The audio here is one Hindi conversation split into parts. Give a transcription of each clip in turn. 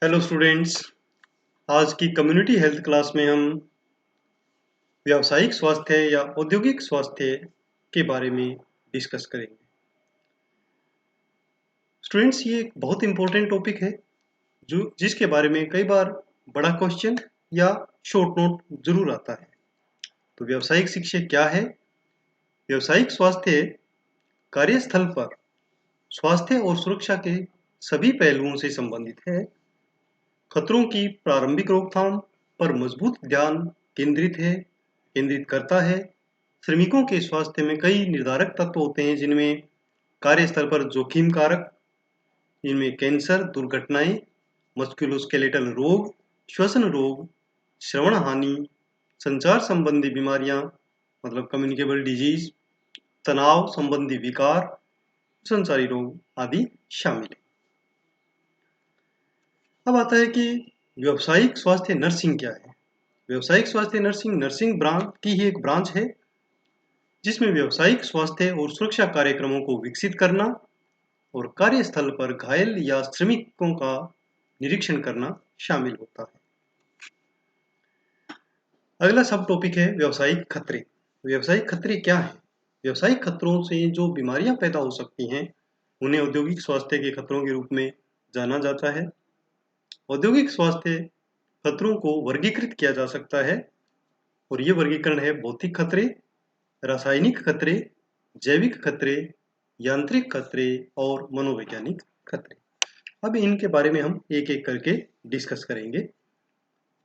Hello students. आज की कम्युनिटी हेल्थ क्लास में हम व्यावसायिक स्वास्थ्य या औद्योगिक स्वास्थ्य के बारे में डिस्कस करेंगे। स्टूडेंट्स, ये एक बहुत इंपॉर्टेंट टॉपिक है जो जिसके बारे में कई बार बड़ा क्वेश्चन या शॉर्ट नोट जरूर आता है। तो व्यावसायिक शिक्षा क्या है? व्यावसायिक स्वास्थ्य कार्यस्थल पर स्वास्थ्य और सुरक्षा के सभी पहलुओं से संबंधित है। खतरों की प्रारंभिक रोकथाम पर मजबूत ध्यान केंद्रित करता है। श्रमिकों के स्वास्थ्य में कई निर्धारक तत्व होते हैं, जिनमें कार्यस्थल पर जोखिम कारक, जिनमें कैंसर, दुर्घटनाएं, मस्कुलोस्केलेटल रोग, श्वसन रोग, श्रवण हानि, संचार संबंधी बीमारियां मतलब कम्युनिकेबल डिजीज, तनाव संबंधी विकार, संचारी रोग आदि शामिल है। अब आता है कि व्यावसायिक स्वास्थ्य नर्सिंग क्या है। व्यावसायिक स्वास्थ्य नर्सिंग ब्रांच की ही एक ब्रांच है, जिसमें व्यावसायिक स्वास्थ्य और सुरक्षा कार्यक्रमों को विकसित करना और कार्यस्थल पर घायल या श्रमिकों का निरीक्षण करना शामिल होता है। अगला सब टॉपिक है व्यावसायिक खतरे। व्यावसायिक खतरे क्या है? व्यावसायिक खतरों से जो बीमारियां पैदा हो सकती हैं, उन्हें औद्योगिक स्वास्थ्य के खतरों के रूप में जाना जाता है। औद्योगिक स्वास्थ्य खतरों को वर्गीकृत किया जा सकता है और ये वर्गीकरण है भौतिक खतरे, रासायनिक खतरे, जैविक खतरे, यांत्रिक खतरे और मनोवैज्ञानिक खतरे। अब इनके बारे में हम एक एक करके डिस्कस करेंगे।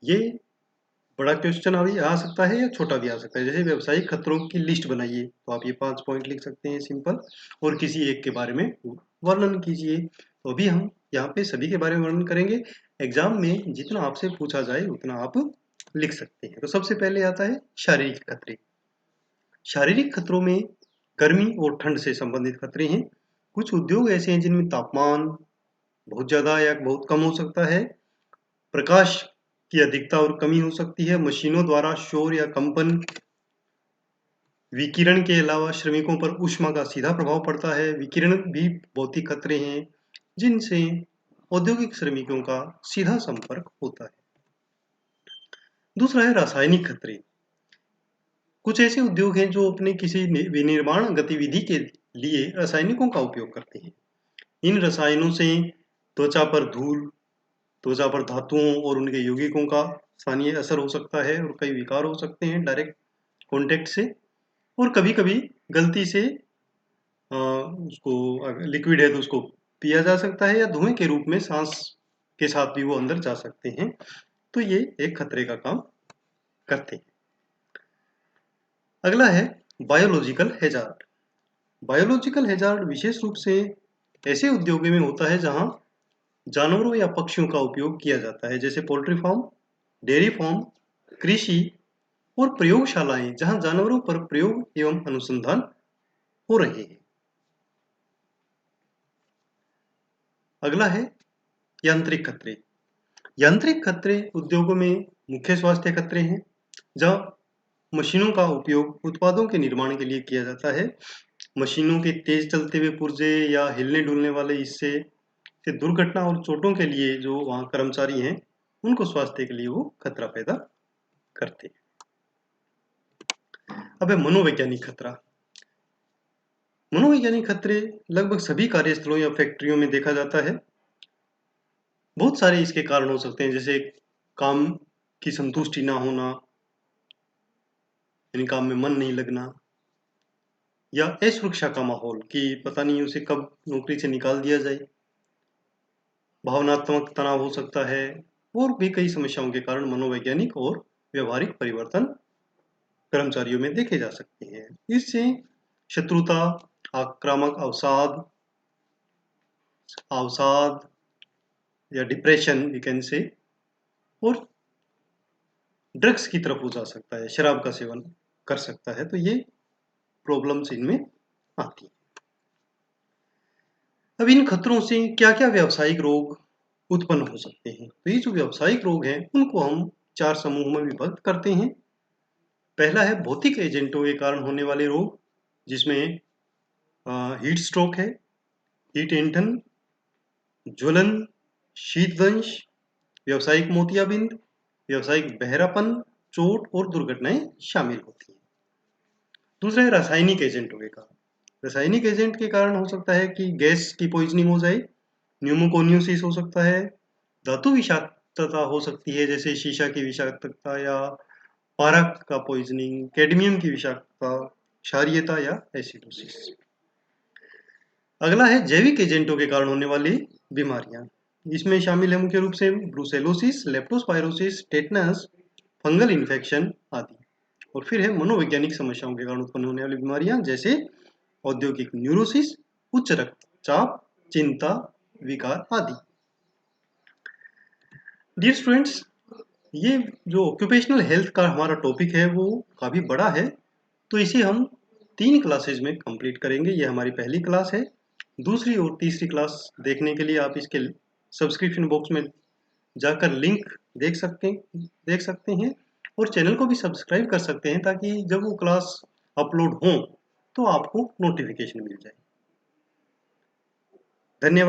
ये बड़ा क्वेश्चन अभी आ सकता है या छोटा भी आ सकता है। जैसे व्यावसायिक खतरों की लिस्ट बनाइए, तो आप ये 5 पॉइंट लिख सकते हैं सिंपल, और किसी एक के बारे में वर्णन कीजिए। तो अभी हम यहाँ पे सभी के बारे में वर्णन करेंगे। एग्जाम में जितना आपसे पूछा जाए उतना आप लिख सकते हैं। तो सबसे पहले आता है शारीरिक खतरे। शारीरिक खतरों में गर्मी और ठंड से संबंधित खतरे हैं। कुछ उद्योग ऐसे हैं जिनमें तापमान बहुत ज़्यादा या बहुत कम हो सकता है। प्रकाश की अधिकता और कमी हो सकती है। मशीनों द्वारा शोर या कंपन, विकिरण के अलावा श्रमिकों पर ऊष्मा का सीधा प्रभाव पड़ता है। विकिरण भी भौतिक खतरे हैं जिनसे औद्योगिक श्रमिकों का सीधा संपर्क होता है। दूसरा है रासायनिक खतरे। कुछ ऐसे उद्योग हैं जो अपने किसी विनिर्माण गतिविधि के लिए रासायनिकों का उपयोग करते हैं। इन रसायनों से त्वचा पर धूल, त्वचा पर धातुओं और उनके यौगिकों का स्थानीय असर हो सकता है और कई विकार हो सकते हैं डायरेक्ट कॉन्टेक्ट से। और कभी-कभी गलती से उसको अगर लिक्विड है तो उसको पिया जा सकता है, या धुएं के रूप में सांस के साथ भी वो अंदर जा सकते हैं। तो ये एक खतरे का काम करते हैं। अगला है बायोलॉजिकल हैजार्ड। बायोलॉजिकल हैजार्ड विशेष रूप से ऐसे उद्योगों में होता है जहां जानवरों या पक्षियों का उपयोग किया जाता है, जैसे पोल्ट्री फार्म, डेयरी फार्म, कृषि और प्रयोगशालाएं जहां जानवरों पर प्रयोग एवं अनुसंधान हो रहे हैं। अगला है यांत्रिक खतरे। यांत्रिक खतरे उद्योगों में मुख्य स्वास्थ्य खतरे हैं, जहां मशीनों का उपयोग उत्पादों के निर्माण के लिए किया जाता है। मशीनों के तेज चलते हुए पुर्जे या हिलने डुलने वाले हिस्से से दुर्घटना और चोटों के लिए जो वहाँ कर्मचारी हैं, उनको स्वास्थ्य के लिए वो खतरा पैदा करते हैं। अब है मनोवैज्ञानिक खतरा। मनोवैज्ञानिक खतरे लगभग सभी कार्यस्थलों या फैक्ट्रियों में देखा जाता है। बहुत सारे इसके कारण हो सकते हैं, जैसे काम की संतुष्टि ना होना, यानी काम में मन नहीं लगना, या असुरक्षा का माहौल कि पता नहीं उसे कब नौकरी से निकाल दिया जाए। भावनात्मक तनाव हो सकता है, और भी कई समस्याओं के कारण मनोवैज्ञानिक और व्यवहारिक परिवर्तन कर्मचारियों में देखे जा सकते हैं। इससे शत्रुता, आक्रामक अवसाद अवसाद या डिप्रेशन वी कैन से, और ड्रग्स की तरफ हो जा सकता है, शराब का सेवन कर सकता है। तो ये प्रॉब्लम्स इनमें आती हैं। अब इन खतरों से क्या-क्या व्यावसायिक रोग उत्पन्न हो सकते हैं? तो ये जो व्यावसायिक रोग हैं, उनको हम 4 समूह में विभक्त करते हैं। पहला है भौतिक एजेंटों के कारण होने वाले रोग, जिसमें हीट स्ट्रोक है, हीट ऐंठन, ज्वलन, शीतदंश, व्यावसायिक मोतियाबिंद, व्यावसायिक बहरापन, चोट और दुर्घटनाएं शामिल होती हैं। दूसरा है रासायनिक एजेंटों के कारण। रासायनिक एजेंट के कारण हो सकता है कि गैस की पॉइजनिंग हो जाए, न्यूमोकोनियोसिस हो सकता है, धातु विषाक्तता हो सकती है जैसे शीशा की विषाक्तता या पारक का पॉइजनिंग, कैडमियम की विषाक्तता, क्षारीयता या एसिडोसिस। अगला है जैविक एजेंटों के कारण होने वाली बीमारियां। इसमें शामिल है मुख्य रूप से brucellosis, leptospirosis, tetanus, fungal infection आदि। और फिर है मनोवैज्ञानिक समस्याओं के कारण उत्पन्न होने वाली बीमारियां जैसे औद्योगिक न्यूरोसिस, उच्च रक्तचाप, चिंता, विकार आदि। डियर स्टूडेंट्स, ये जो ऑक्यूपेशनल हेल्थ का हमारा टॉपिक है वो काफ़ी बड़ा है, तो इसे हम 3 क्लासेज में कंप्लीट करेंगे। ये हमारी पहली क्लास है। दूसरी और तीसरी क्लास देखने के लिए आप इसके सब्सक्रिप्शन बॉक्स में जाकर लिंक देख सकते हैं और चैनल को भी सब्सक्राइब कर सकते हैं ताकि जब वो क्लास अपलोड हो तो आपको नोटिफिकेशन मिल जाए। धन्यवाद।